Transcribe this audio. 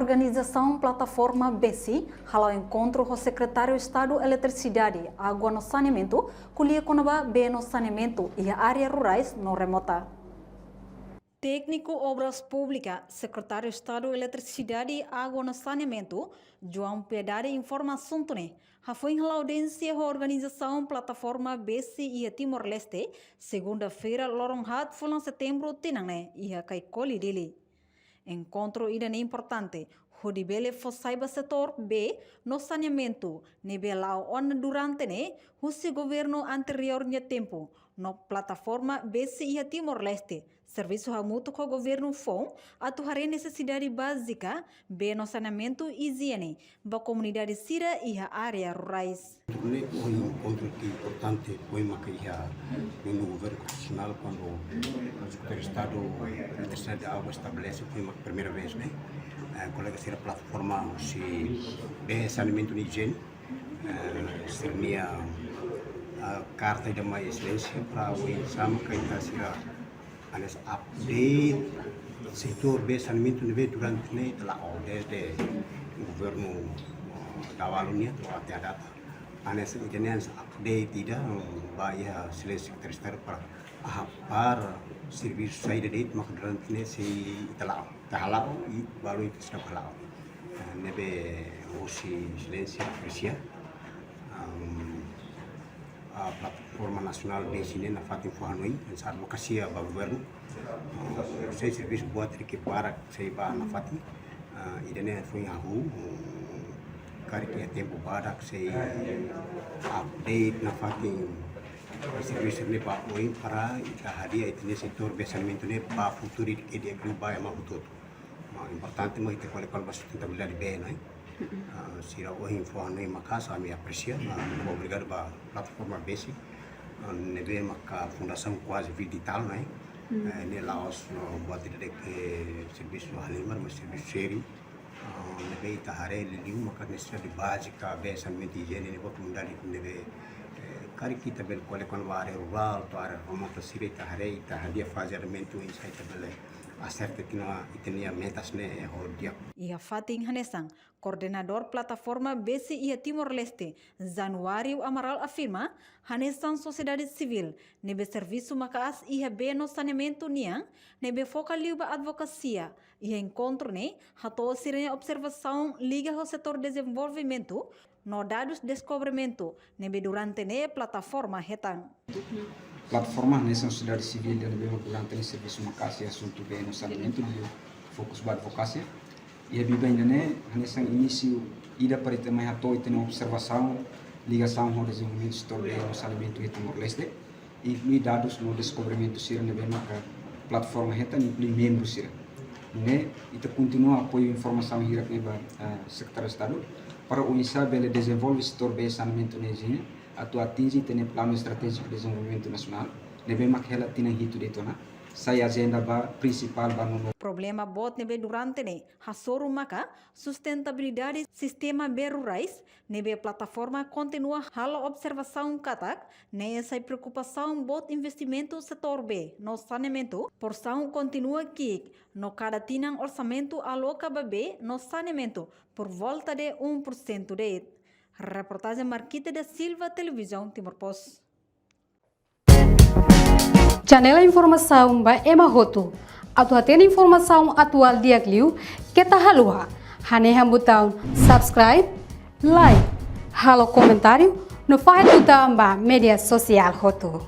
Organização Plataforma BESI, halau encontro com o Secretário de Estado de Eletricidade, Água no Saneamento, colhia conaba B no saneamento e áreas rurais no remota. Técnico Obras Públicas, Secretário de Estado de Eletricidade e Água no Saneamento, João Piedade informação tone. Foi em audiência a organização Plataforma BESI e Timor-Leste, segunda-feira, Loronhat, foi em setembro, tinane, e a caicoli dele. Encontro idane importante, hodibele fosaiba setor B no saneamento, nebelau on durante ne, husi governo anteriornya tempo, no plataforma BESI e Timor-Leste, serviço mútuo com o governo FON, atuar necessidade básica, B no saneamento e higiene, ba comunidade Sira e a área rurais. Um encontro importante foi uma no governo constitucional quando o secretário de Estado da Terceira de Água estabelece, foi uma primeira vez, né? A colega será plataforma se de saneamento e higiene, seria a carta de uma excelência para o exame que ainda será update setor de saneamento durante desde o governo da Wallonia até a data. Anes jenis update tidak bayar selesai sekretariat para para servis saya dari mak durante ne si tahalau i baru itu sudah halau nebe osi selesai Asia plataforma nasional di sini na fatin fuhanui dan advokasi ya governo saya servis buat riki para saya ba na fatin idane foi ahu kari que tempo badak saya update na fatin serviço ne pa oi para ita hadia itne setor besamento ne pa futuri que dia global ma futuro importante mo ite qual sustentabilidade bem né sira o info ne makasa me aprecia obrigado ba plataforma BESI nebe maka fundação quase digital né ne laos no buat de que serviço halimar mas serviço seri nebe ita hare liu maka necessidade básica besamento higiene ne comunidade nebe kari kita bel kole kon ware rural to are remoto sire ita hare ita hadia fazermento insai tabele acerca tina itenia metas ne hodia. Ia Fatin Hanesang, coordenador plataforma BESI e Timor-Leste, Januário Amaral afirma, Hanesang sociedade civil, nebe serviço makaas ia B no saneamento niang, nebe foca liuba advocacia, ia encontro ne, hato sirene observação liga ao setor desenvolvimento, no dados descobrimento, nebe durante ne plataforma hetang. Plataforma nessa sociedade civil dan lebih durante ne serviço makasi assunto bem no saneamento do fokus ba advocacia e a biba ainda né nessa início ida para ter mais ato e ter observação ligação ao desenvolvimento setor bem no saneamento e Timor-Leste e inclui dados no descobrimento sira lebih maka plataforma heta inclui membros sira né itu continua apoio informação hirap ne ba secretário de Estado para o INSAB desenvolve setor bem saneamento ne atau atingi tene plano estratégico de desenvolvimento nacional nebe makhela tina hitu de tona saya agenda ba principal ba no problema bot nebe durante ne hasoru maka sustentabilidade sistema rurais nebe plataforma continua hala observação katak ne essa preocupação bot investimento setor B no saneamento porção continua que no cada tinang orçamento aloca B no saneamento por volta de 1% de Reportagem Marquita da Silva, Televisão Timor-Post. Janela informação ba Emma Hotu. Atu hatena informação atual dia kliu kita halua. Hane botão subscribe, like, halo comentário no faz botão ba media sosial Hotu.